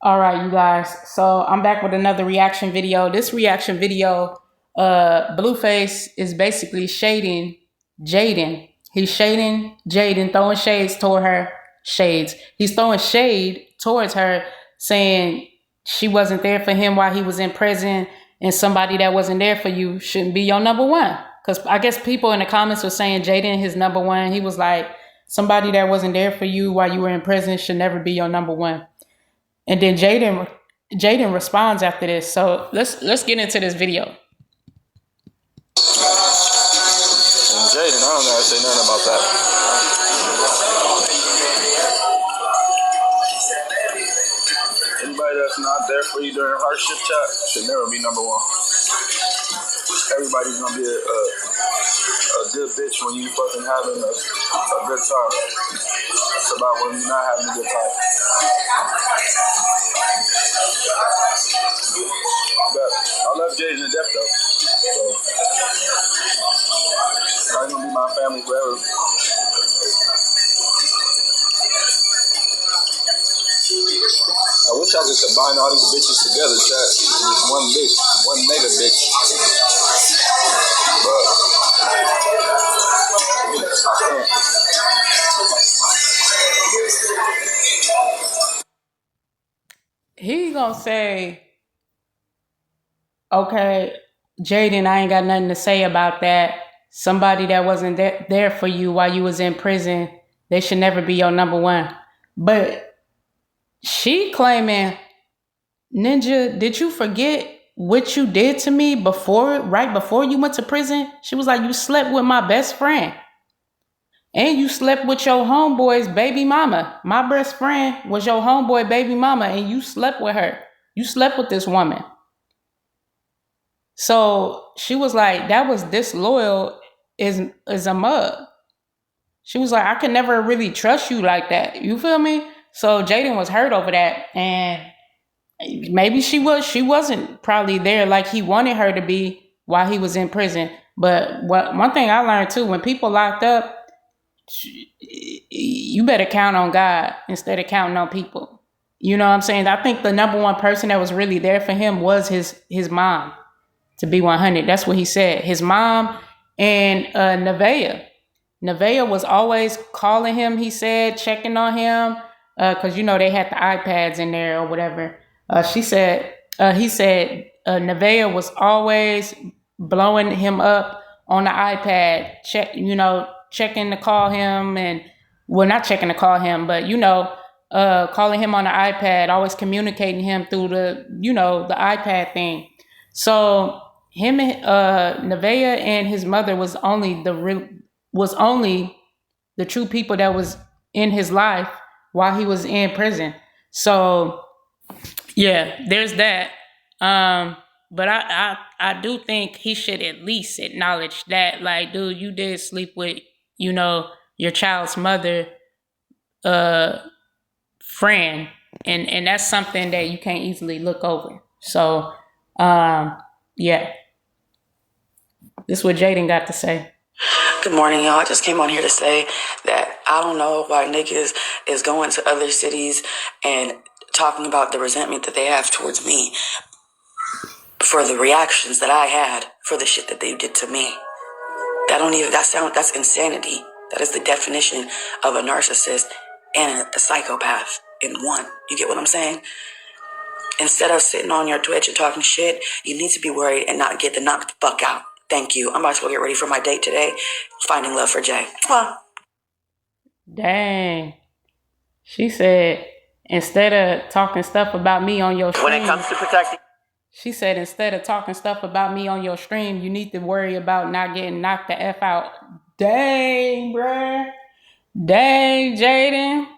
All right, you guys. So I'm back with another reaction video. This reaction video, Blueface is basically shading Jaidyn. He's shading Jaidyn, throwing shades toward her. Shades. He's throwing shade towards her, saying she wasn't there for him while he was in prison, and somebody that wasn't there for you shouldn't be your number one. Because I guess people in the comments were saying Jaidyn his number one. He was like, somebody that wasn't there for you while you were in prison should never be your number one. And then Jaidyn responds after this. So let's get into this video. And Jaidyn, I don't know how to say nothing about that. Anybody that's not there for you during hardship chat should never be number one. Everybody's gonna be a good bitch when you fucking having a good time. It's about when you're not having a good time. But I love Jaidyn to death though. So I'm gonna be my family forever. I wish I could combine all these bitches together, chat. Just one bitch, one mega bitch. But I can't. He gonna say, okay, Jaidyn, I ain't got nothing to say about that. Somebody that wasn't there for you while you was in prison, they should never be your number one. But she claiming, Ninja, did you forget what you did to me right before you went to prison? She was like, you slept with my best friend. And you slept with your homeboy's baby mama. My best friend was your homeboy baby mama, and you slept with her. You slept with this woman. So she was like, that was disloyal is a mug. She was like, I could never really trust you like that. You feel me? So Jaidyn was hurt over that. And maybe she wasn't probably there like he wanted her to be while he was in prison. But one thing I learned too, when people locked up, you better count on God instead of counting on people. You know what I'm saying? I think the number one person that was really there for him was his mom, to be 100. That's what he said. His mom and Nevaeh. Nevaeh was always calling him, he said, checking on him, because, they had the iPads in there or whatever. He said Nevaeh was always blowing him up on the iPad, checking to call him not checking to call him, but, calling him on the iPad, always communicating him through the iPad thing. So him and Nevaeh and his mother was only the true people that was in his life while he was in prison. So yeah, there's that. But I do think he should at least acknowledge that, like, dude, you did sleep with, your child's mother, friend. And that's something that you can't easily look over. So, yeah. This is what Jaidyn got to say. Good morning, y'all. I just came on here to say that I don't know why niggas is going to other cities and talking about the resentment that they have towards me for the reactions that I had for the shit that they did to me. That's insanity. That is the definition of a narcissist and a psychopath in one. You get what I'm saying? Instead of sitting on your Twitch and talking shit, you need to be worried and not get knocked the fuck out. Thank you. I'm about to go get ready for my date today. Finding love for Jay. Huh. Dang. She said, instead of talking stuff about me on your stream. When it comes to protecting. She said, instead of talking stuff about me on your stream, you need to worry about not getting knocked the F out. Dang, bruh. Dang, Jaidyn.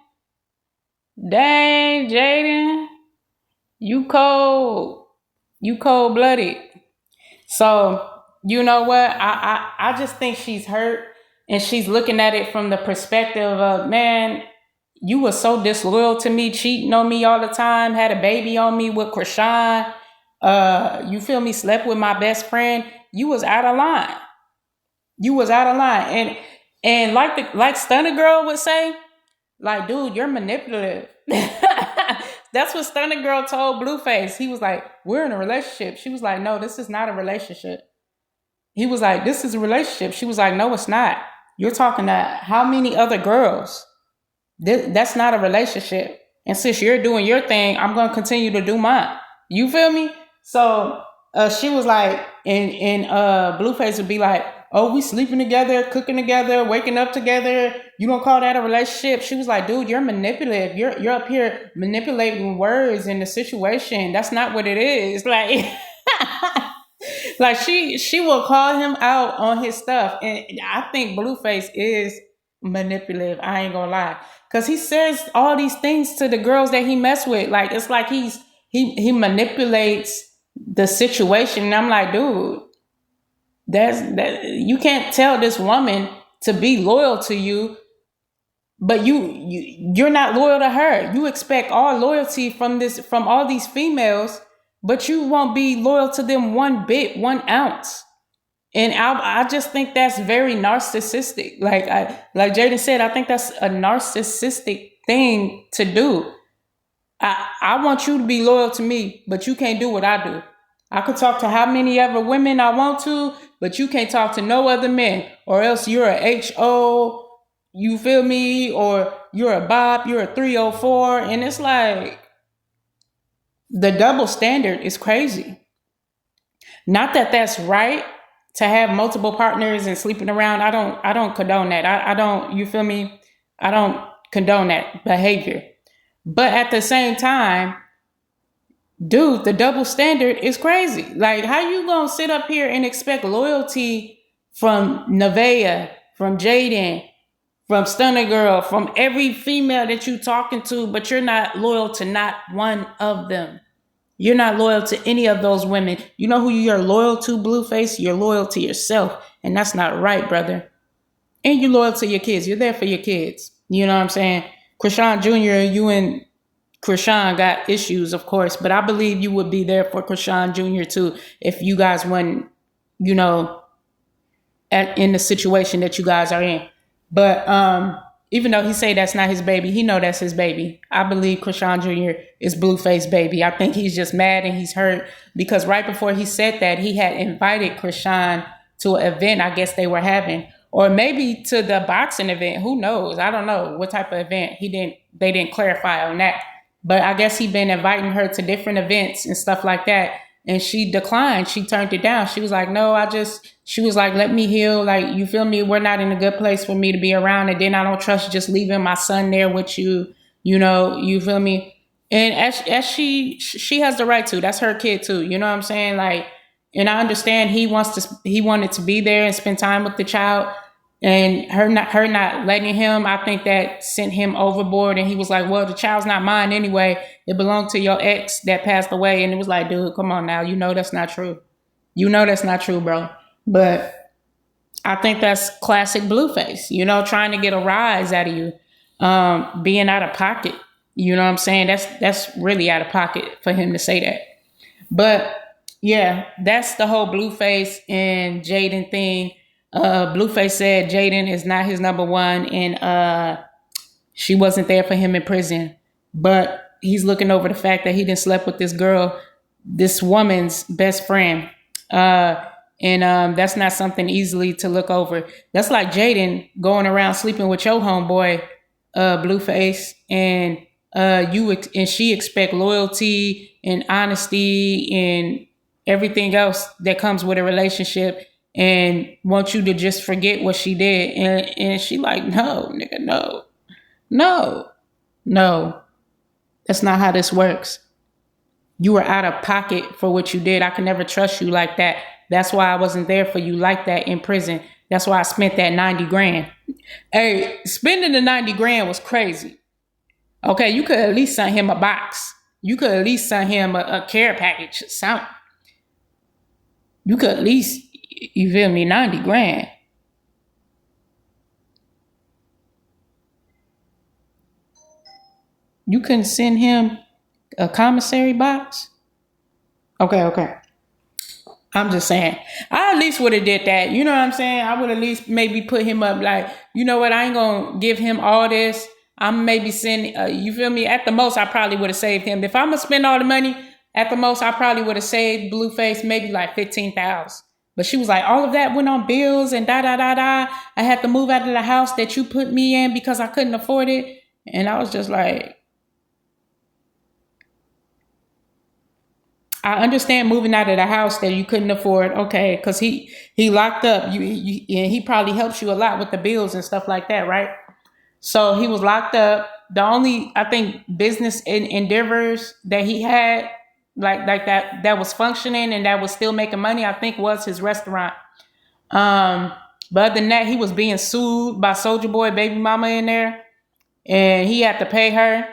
Dang, Jaidyn. You cold-blooded. So, you know what? I just think she's hurt, and she's looking at it from the perspective of, man, you were so disloyal to me, cheating on me all the time, had a baby on me with Chrisean. You feel me? Slept with my best friend. You was out of line. And like Stunner Girl would say, like, dude, you're manipulative. That's what Stunner Girl told Blueface. He was like, we're in a relationship. She was like, no, this is not a relationship. He was like, this is a relationship. She was like, no, it's not. You're talking to how many other girls? That's not a relationship. And since you're doing your thing, I'm going to continue to do mine. You feel me? So she was like, and Blueface would be like, oh, we sleeping together, cooking together, waking up together. You don't call that a relationship? She was like, dude, you're manipulative. You're up here manipulating words in the situation. That's not what it is. Like, like she will call him out on his stuff. And I think Blueface is manipulative. I ain't gonna lie. Cause he says all these things to the girls that he mess with. Like, it's like he manipulates the situation. And I'm like, dude, you can't tell this woman to be loyal to you, but you're not loyal to her. You expect all loyalty from all these females, but you won't be loyal to them 1 bit, 1 ounce. And I just think that's very narcissistic. Like Jaidyn said, I think that's a narcissistic thing to do. I want you to be loyal to me, but you can't do what I do. I could talk to how many other women I want to, but you can't talk to no other men, or else you're a HO, you feel me? Or you're a bop, you're a 304. And it's like, the double standard is crazy. Not that that's right to have multiple partners and sleeping around. I don't condone that. I don't, you feel me? I don't condone that behavior. But at the same time, dude, the double standard is crazy. Like, how you gonna sit up here and expect loyalty from Nevaeh, from Jaidyn, from Stunner Girl, from every female that you talking to, but you're not loyal to not one of them? You're not loyal to any of those women. You know who you're loyal to, Blueface? You're loyal to yourself. And that's not right, brother. And you're loyal to your kids. You're there for your kids. You know what I'm saying? Chrisean Jr., you and Chrisean got issues, of course, but I believe you would be there for Chrisean Jr. too if you guys weren't, you know, in the situation that you guys are in. But even though he say that's not his baby, he know that's his baby. I believe Chrisean Jr. is Blueface baby. I think he's just mad and he's hurt because right before he said that, he had invited Chrisean to an event I guess they were having, or maybe to the boxing event. Who knows? I don't know what type of event. They didn't clarify on that. But I guess he'd been inviting her to different events and stuff like that. And she declined. She turned it down. She was like, no, she was like, let me heal. Like, you feel me? We're not in a good place for me to be around. And then I don't trust just leaving my son there with you. You know, you feel me? And as she has the right to. That's her kid too. You know what I'm saying? Like, and I understand he wanted to be there and spend time with the child. And her not letting him, I think that sent him overboard. And he was like, well, the child's not mine anyway. It belonged to your ex that passed away. And it was like, dude, come on now. You know that's not true. You know that's not true, bro. But I think that's classic Blueface, you know, trying to get a rise out of you, being out of pocket. You know what I'm saying? That's really out of pocket for him to say that. But yeah, that's the whole Blueface and Jaidyn thing. Blueface said Jaidyn is not his number one, and she wasn't there for him in prison. But he's looking over the fact that he didn't slept with this girl, this woman's best friend. And that's not something easily to look over. That's like Jaidyn going around sleeping with your homeboy, Blueface, and she expect loyalty and honesty and everything else that comes with a relationship, and want you to just forget what she did. And she like, no, nigga, no. That's not how this works. You were out of pocket for what you did. I can never trust you like that. That's why I wasn't there for you like that in prison. That's why I spent that 90 grand. Hey, spending the 90 grand was crazy. Okay, you could at least send him a box. You could at least send him a care package or something. You could at least, you feel me, 90 grand. You couldn't send him a commissary box? Okay. I'm just saying. I at least would have did that. You know what I'm saying? I would at least maybe put him up like, you know what? I ain't going to give him all this. I'm maybe sending, you feel me? At the most, I probably would have saved him. If I'm going to spend all the money, at the most, I probably would have saved Blueface maybe like 15,000. But she was like, all of that went on bills and da, da, da, da. I had to move out of the house that you put me in because I couldn't afford it. And I was just like, I understand moving out of the house that you couldn't afford. Okay, because he locked up. And he probably helps you a lot with the bills and stuff like that, right? So he was locked up. The only, I think, business endeavors that he had, like that was functioning and that was still making money, I think, was his restaurant. But other than that, he was being sued by Soulja Boy baby mama in there, and he had to pay her.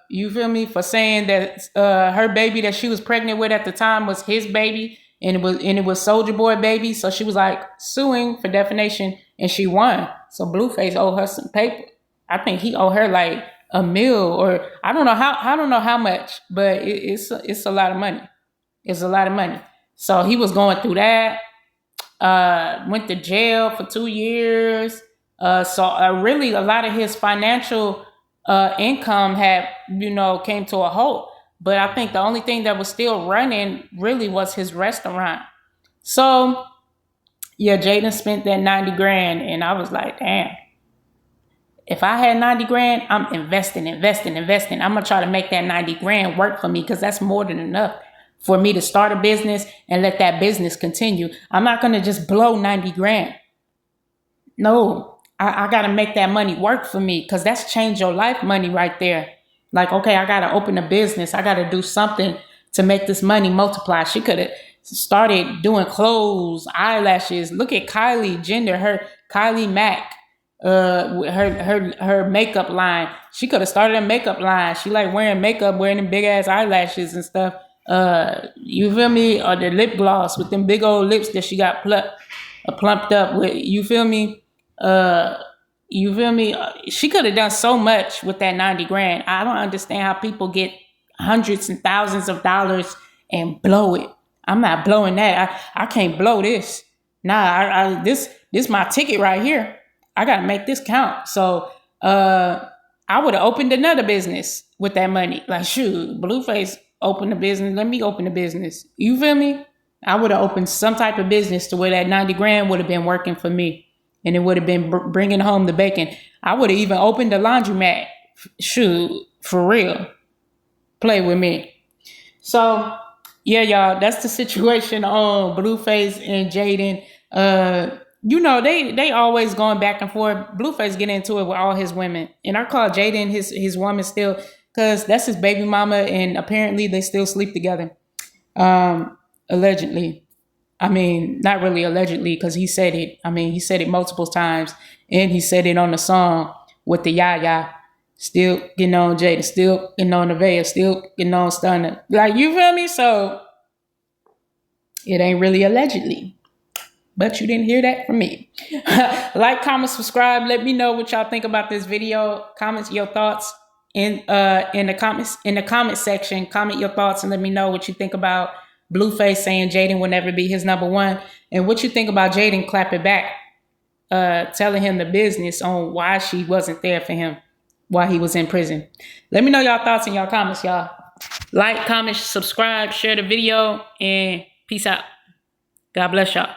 You feel me, for saying that her baby that she was pregnant with at the time was his baby, and it was Soulja Boy baby. So she was like suing for defamation, and she won. So Blueface owed her some paper. I think he owed her like $1 million, or I don't know how much, but it's a lot of money. It's a lot of money. So he was going through that. Went to jail for 2 years. So really a lot of his financial income had, came to a halt. But I think the only thing that was still running really was his restaurant. So yeah, Jaidyn spent that 90 grand, and I was like, damn. If I had 90 grand, I'm investing. I'm going to try to make that 90 grand work for me, because that's more than enough for me to start a business and let that business continue. I'm not going to just blow 90 grand. No, I got to make that money work for me, because that's change your life money right there. Like, okay, I got to open a business. I got to do something to make this money multiply. She could have started doing clothes, eyelashes. Look at Kylie Jenner, Kylie Mac. Her makeup line. She could have started a makeup line. She like wearing makeup, wearing them big ass eyelashes and stuff. You feel me? Or the lip gloss with them big old lips that she got plumped up with. You feel me? She could have done so much with that 90 grand. I don't understand how people get hundreds and thousands of dollars and blow it. I'm not blowing that. I can't blow this. Nah, this my ticket right here. I got to make this count. So I would have opened another business with that money. Like, shoot, Blueface opened a business. Let me open a business. You feel me? I would have opened some type of business to where that 90 grand would have been working for me. And it would have been bringing home the bacon. I would have even opened a laundromat. Shoot, for real. Play with me. So, yeah, y'all, that's the situation on Blueface and Jaidyn. They always going back and forth. Blueface get into it with all his women. And I call Jaidyn his woman still, because that's his baby mama, and apparently they still sleep together. Allegedly. I mean, not really allegedly, because he said it. I mean, he said it multiple times, and he said it on the song with the Yaya. Still getting on Jaidyn, still getting on Nevaeh, still getting on Stunner. Like, you feel me? So it ain't really allegedly. But you didn't hear that from me. Like, comment, subscribe. Let me know what y'all think about this video. Comment your thoughts in the comment section. Comment your thoughts and let me know what you think about Blueface saying Jaidyn will never be his number one, and what you think about Jaidyn clapping back, telling him the business on why she wasn't there for him while he was in prison. Let me know y'all thoughts in y'all comments, y'all. Like, comment, subscribe, share the video, and peace out. God bless y'all.